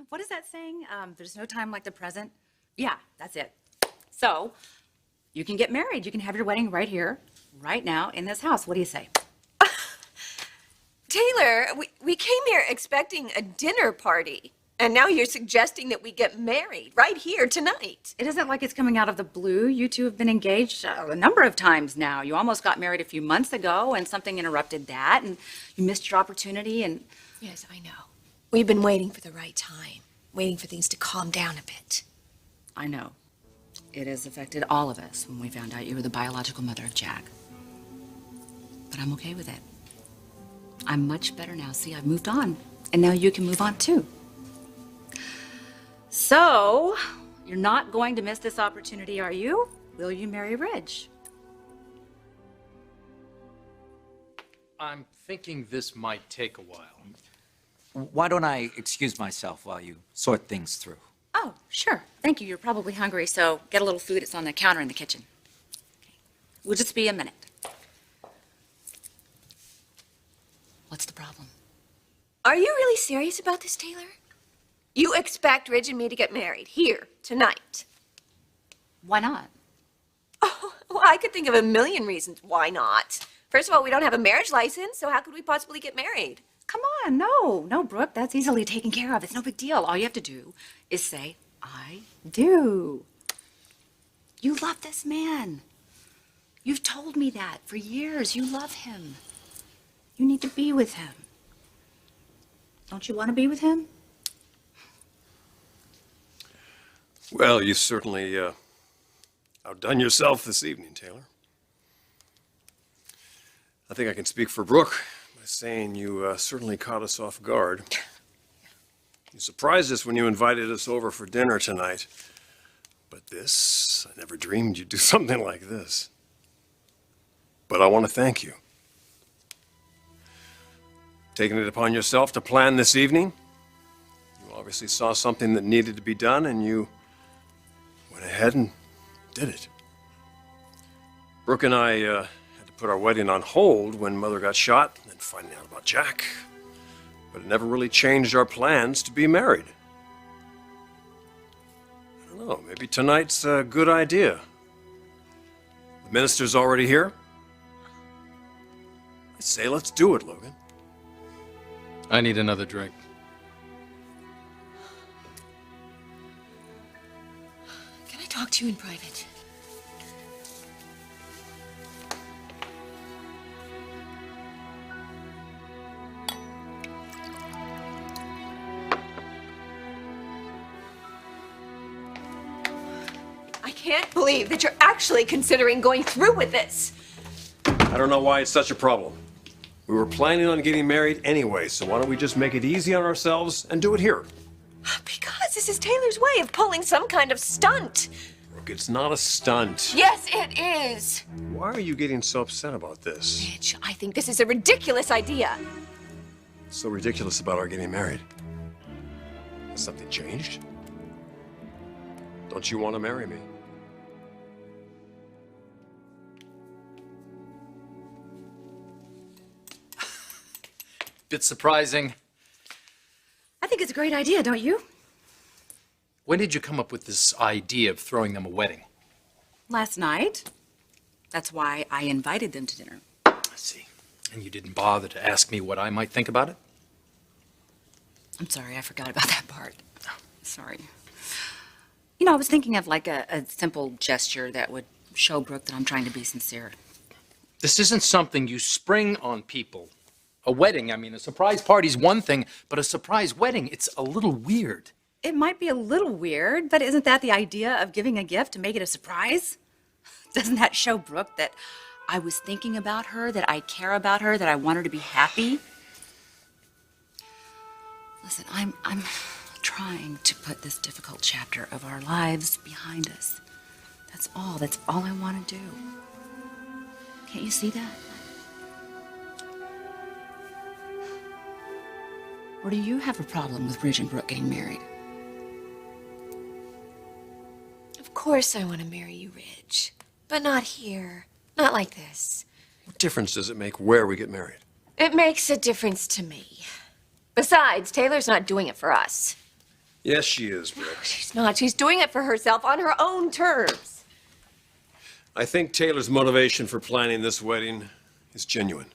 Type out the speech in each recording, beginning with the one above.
What is that saying? There's no time like the present. Yeah, that's it. So, you can get married. You can have your wedding right here, right now, in this house. What do you say? Taylor, we came here expecting a dinner party. And now you're suggesting that we get married right here tonight. It isn't like it's coming out of the blue. You two have been engaged a number of times now. You almost got married a few months ago, and something interrupted that, and you missed your opportunity, and... Yes, I know. We've been waiting for the right time, waiting for things to calm down a bit. I know. It has affected all of us when we found out you were the biological mother of Jack. But I'm okay with it. I'm much better now. See, I've moved on, and now you can move on too. So, you're not going to miss this opportunity, are you? Will you marry Ridge? I'm thinking this might take a while. Why don't I excuse myself while you sort things through? Oh, sure. Thank you. You're probably hungry, so get a little food. It's on the counter in the kitchen. Okay. We'll just be a minute. What's the problem? Are you really serious about this, Taylor? You expect Ridge and me to get married here, tonight? Why not? Oh, well, I could think of a million reasons why not. First of all, we don't have a marriage license, so how could we possibly get married? Come on, no, Brooke, that's easily taken care of. It's no big deal. All you have to do is say, I do. You love this man. You've told me that for years. You love him. You need to be with him. Don't you want to be with him? Well, you certainly outdone yourself this evening, Taylor. I think I can speak for Brooke by saying you certainly caught us off guard. You surprised us when you invited us over for dinner tonight. But this, I never dreamed you'd do something like this. But I want to thank you. Taking it upon yourself to plan this evening. You obviously saw something that needed to be done, and you went ahead and did it. Brooke and I had to put our wedding on hold when Mother got shot and then finding out about Jack. But it never really changed our plans to be married. I don't know, maybe tonight's a good idea. The minister's already here. I say let's do it, Logan. I need another drink. Can I talk to you in private? I can't believe that you're actually considering going through with this. I don't know why it's such a problem. We were planning on getting married anyway, so why don't we just make it easy on ourselves and do it here? Because this is Taylor's way of pulling some kind of stunt. Brooke, it's not a stunt. Yes, it is. Why are you getting so upset about this? Mitch, I think this is a ridiculous idea. What's so ridiculous about our getting married? Has something changed? Don't you want to marry me? Bit surprising. I think it's a great idea, don't you? When did you come up with this idea of throwing them a wedding? Last night. That's why I invited them to dinner. I see. And you didn't bother to ask me what I might think about it? I'm sorry, I forgot about that part. Sorry. You know, I was thinking of like a simple gesture that would show Brooke that I'm trying to be sincere. This isn't something you spring on people. A wedding, I mean, a surprise party's one thing, but a surprise wedding, it's a little weird. It might be a little weird, but isn't that the idea of giving a gift to make it a surprise? Doesn't that show Brooke that I was thinking about her, that I care about her, that I want her to be happy? Listen, I'm trying to put this difficult chapter of our lives behind us. That's all I want to do. Can't you see that? Or do you have a problem with Ridge and Brooke getting married? Of course I want to marry you, Ridge. But not here. Not like this. What difference does it make where we get married? It makes a difference to me. Besides, Taylor's not doing it for us. Yes, she is, Brooke. She's not. She's doing it for herself on her own terms. I think Taylor's motivation for planning this wedding is genuine.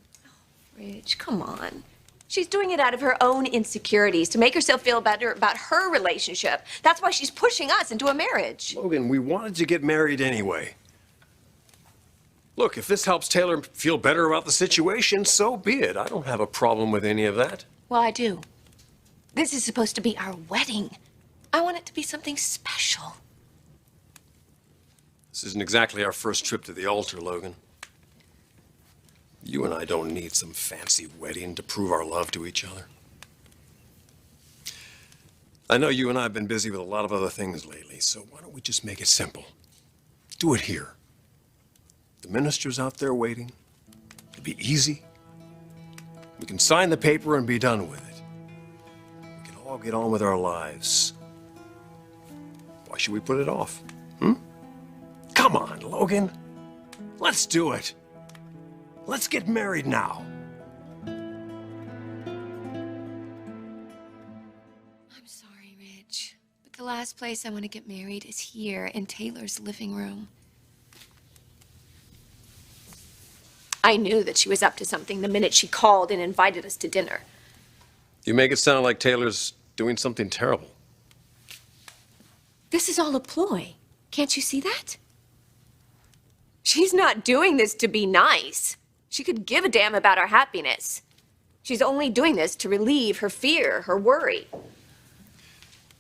Rich, come on. She's doing it out of her own insecurities to make herself feel better about her relationship. That's why she's pushing us into a marriage. Logan, we wanted to get married anyway. Look, if this helps Taylor feel better about the situation, so be it. I don't have a problem with any of that. Well, I do. This is supposed to be our wedding. I want it to be something special. This isn't exactly our first trip to the altar, Logan. You and I don't need some fancy wedding to prove our love to each other. I know you and I have been busy with a lot of other things lately, so why don't we just make it simple? Do it here. The minister's out there waiting. It'll be easy. We can sign the paper and be done with it. We can all get on with our lives. Why should we put it off? Come on, Logan. Let's do it. Let's get married now. I'm sorry, Rich, but the last place I want to get married is here in Taylor's living room. I knew that she was up to something the minute she called and invited us to dinner. You make it sound like Taylor's doing something terrible. This is all a ploy. Can't you see that? She's not doing this to be nice. She could give a damn about our happiness. She's only doing this to relieve her fear, her worry.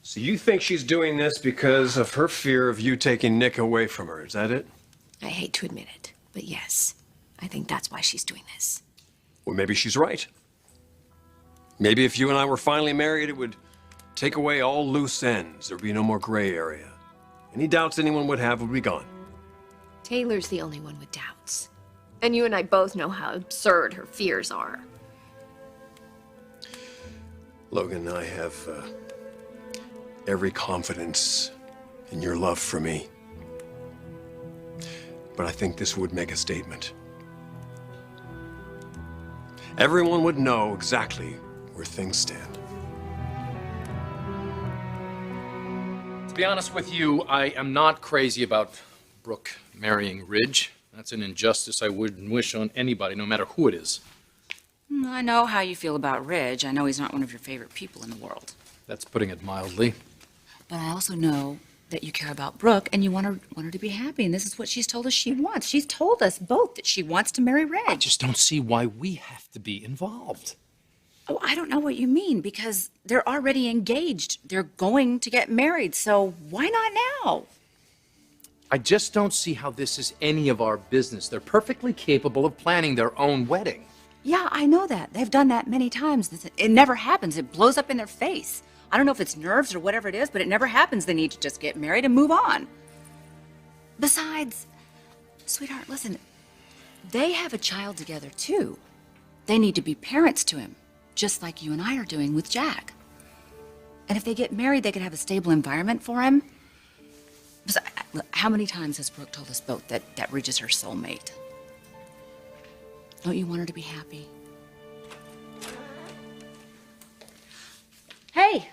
So you think she's doing this because of her fear of you taking Nick away from her, is that it? I hate to admit it, but yes, I think that's why she's doing this. Well, maybe she's right. Maybe if you and I were finally married, it would take away all loose ends. There'd be no more gray area. Any doubts anyone would have would be gone. Taylor's the only one with doubts. And you and I both know how absurd her fears are. Logan, I have every confidence in your love for me. But I think this would make a statement. Everyone would know exactly where things stand. To be honest with you, I am not crazy about Brooke marrying Ridge. That's an injustice I wouldn't wish on anybody, no matter who it is. I know how you feel about Ridge. I know he's not one of your favorite people in the world. That's putting it mildly. But I also know that you care about Brooke and you want her to be happy. And this is what she's told us she wants. She's told us both that she wants to marry I Ridge. just don't see why we have to be involved. Oh, I don't know what you mean because they're already engaged. They're going to get married. So why not now? I just don't see how this is any of our business. They're perfectly capable of planning their own wedding. Yeah, I know that. They've done that many times. It never happens. It blows up in their face. I don't know if it's nerves or whatever it is, but it never happens. They need to just get married and move on. Besides, sweetheart, listen, they have a child together too. They need to be parents to him, just like you and I are doing with Jack. And if they get married, they could have a stable environment for him. Besides, look, how many times has Brooke told us both that Ridge is her soulmate? Don't you want her to be happy? Hey!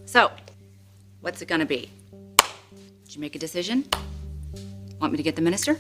So, what's it gonna be? Did you make a decision? Want me to get the minister?